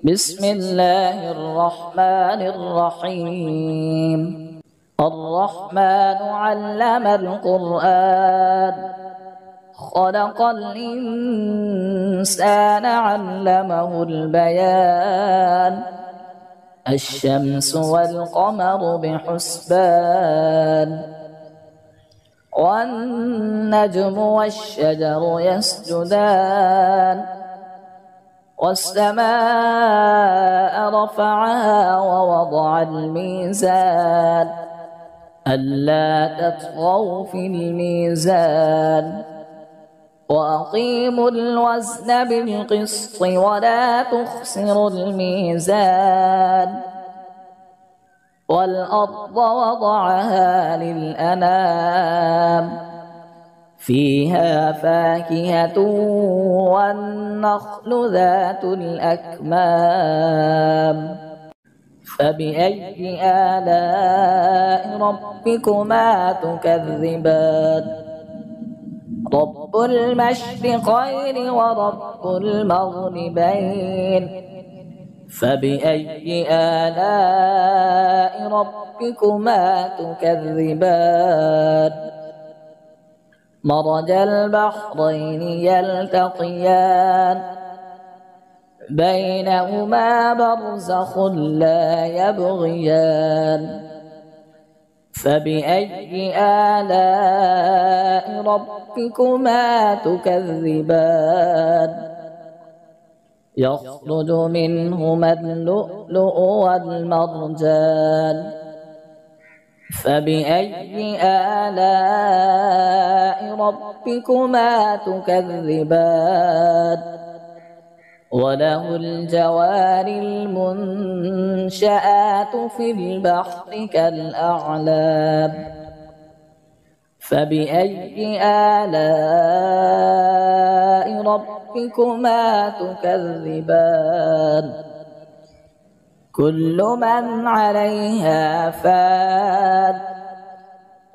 بسم الله الرحمن الرحيم. الرحمن علم القرآن خلق الإنسان علمه البيان. الشمس والقمر بحسبان والنجم والشجر يسجدان والسماء رفعها ووضع الميزان ألا تطغوا في الميزان وأقيموا الوزن بالقسط ولا تخسروا الميزان والأرض وضعها للأنام فيها فاكهة والنخل ذات الأكمام فبأي آلاء ربكما تكذبان رب المشرقين ورب المغربين فبأي آلاء ربكما تكذبان مرج البحرين يلتقيان بينهما برزخ لا يبغيان فبأي آلاء ربكما تكذبان يخرج منهما اللؤلؤ والمرجان فبأي آلاء ربكما تكذبان وله الجوار المنشآت في البحر كالأعلام فبأي آلاء ربكما تكذبان كل من عليها فان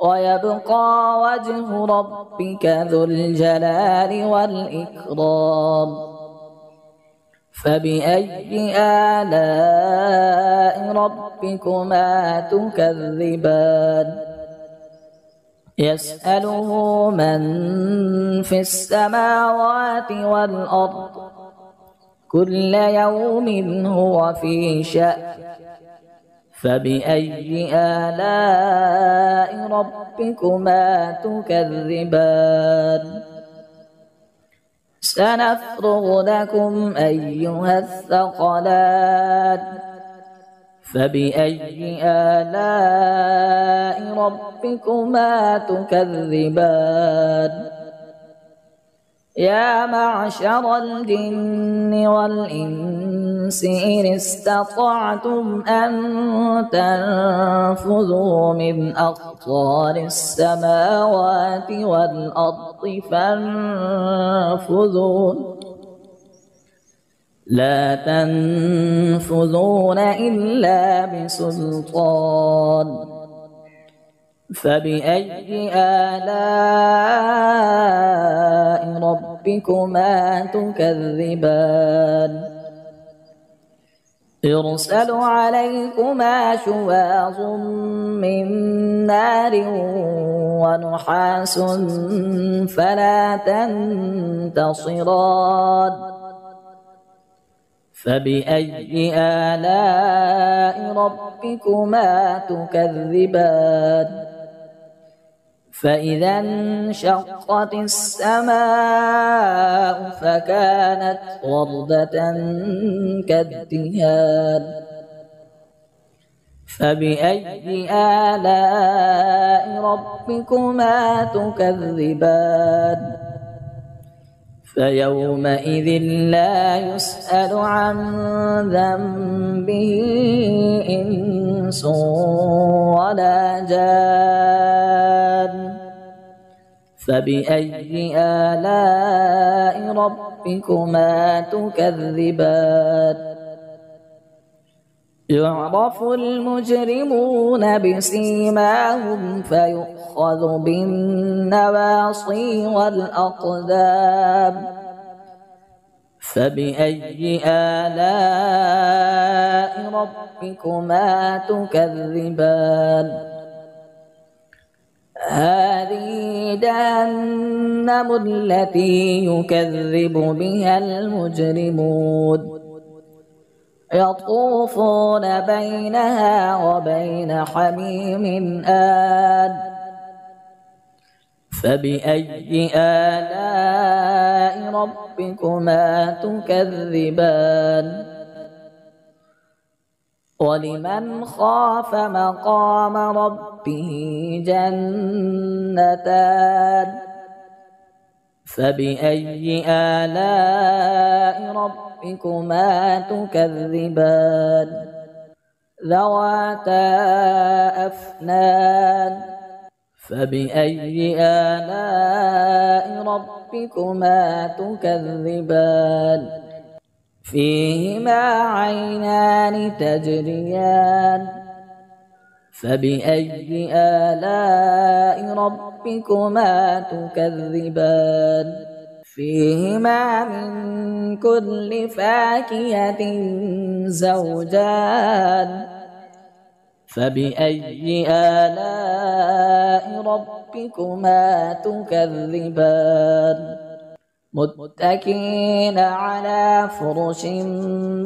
ويبقى وجه ربك ذو الجلال والإكرام فبأي آلاء ربكما تكذبان يسأله من في السماوات والأرض كل يوم هو في شأن فبأي آلاء ربكما تكذبان سنفرغ لكم أيها الثقلان فبأي آلاء ربكما تكذبان يا معشر الجن والإنس إن استطعتم أن تنفذوا من أقطار السماوات والأرض فانفذوا لا تنفذون إلا بسلطان فبأي آلاء ربكما تكذبان يرسل عليكما شواظ من نار ونحاس فلا تنتصران فبأي آلاء ربكما تكذبان فإذا انشقت السماء فكانت وردة كالدهان فبأي آلاء ربكما تكذبان فيومئذ لا يسأل عن ذنبه إنس ولا جان فبأي آلاء ربكما تكذبان يعرف المجرمون بسيماهم فيؤخذ بالنواصي والأقدام فبأي آلاء ربكما تكذبان هذه جهنم التي يكذب بها المجرمون يطوفون بينها وبين حميم آن فبأي آلاء ربكما تكذبان ولمن خاف مقام ربه جنتان فبأي آلاء ربكما تكذبان ذواتا أفنان فبأي آلاء ربكما تكذبان فيهما عينان تجريان فبأي آلاء ربكما تكذبان فيهما من كل فاكهة زوجان فبأي آلاء ربكما تكذبان متكئين على فرش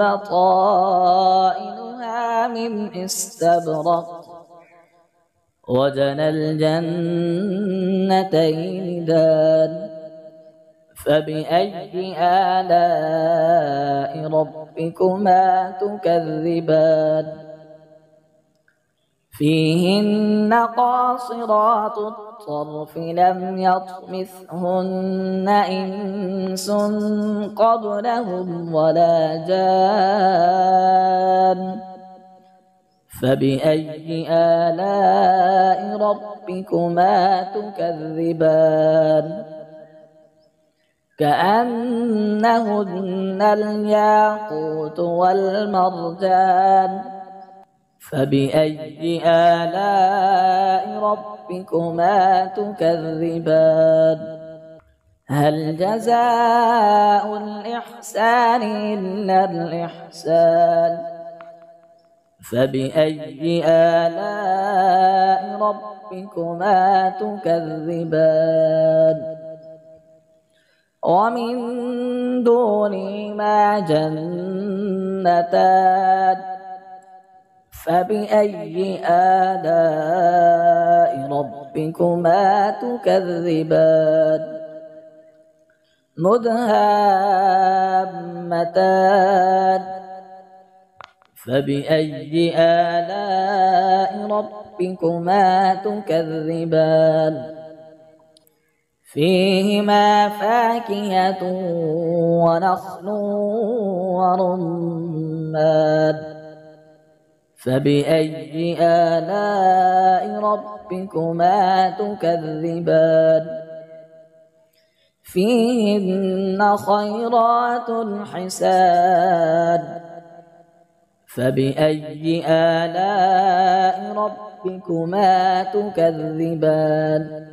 بطائنها من استبرق وجنى الجنتين دان فبأي آلاء ربكما تكذبان فيهن قاصرات الطرف لم يطمثهن إنس قبلهم ولا جان فبأي آلاء ربكما تكذبان كأنهن الياقوت والمرجان فبأي آلاء ربكما تكذبان هل جزاء الإحسان إلا الإحسان فبأي آلاء ربكما تكذبان ومن دونهما جنتان فبأي آلاء ربكما تكذبان مدهامتان فبأي آلاء ربكما تكذبان فيهما فاكهة ونخل ورمان فبأي آلاء ربكما تكذبان فيهن خيرات حسان فبأي آلاء ربكما تكذبان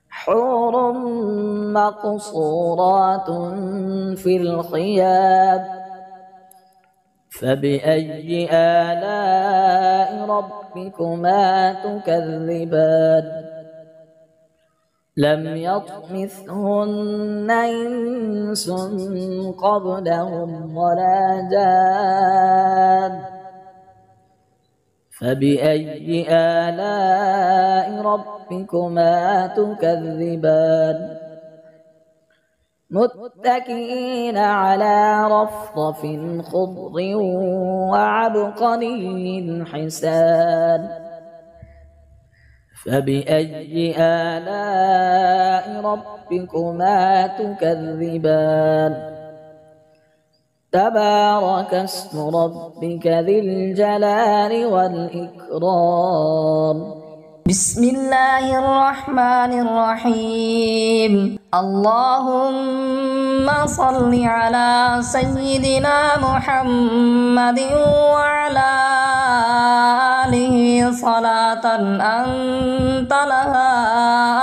حور مقصورات في الخيام فبأي آلاء ربكما تكذبان لم يطمثهن إنس قبلهم ولا جان فبأي آلاء ربكما تكذبان متكئين على رفرف خضر وعبقري حسان فبأي آلاء ربكما تكذبان تبارك اسم ربك ذي الجلال والإكرام بسم الله الرحمن الرحيم اللهم صل على سيدنا محمد وعلى آله صلاة أنت لها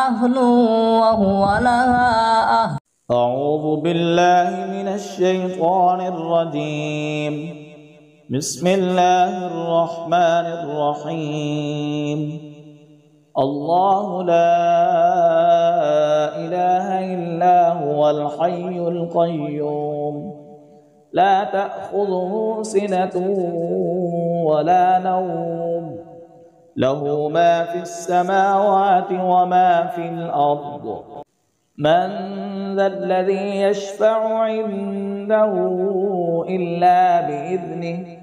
أهل وهو لها أهل. أعوذ بالله من الشيطان الرجيم بسم الله الرحمن الرحيم الله لا إله إلا هو الحي القيوم لا تأخذه سنة ولا نوم له ما في السماوات وما في الأرض من ذا الذي يشفع عنده إلا بإذنه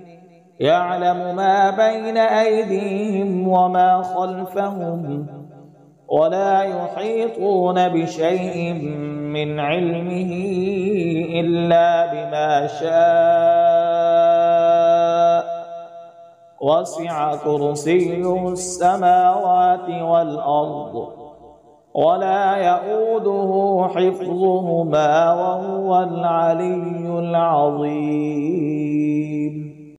يعلم ما بين أيديهم وما خلفهم ولا يحيطون بشيء من علمه إلا بما شاء وسع كرسيه السماوات والأرض ولا يؤوده حفظهما وهو العلي العظيم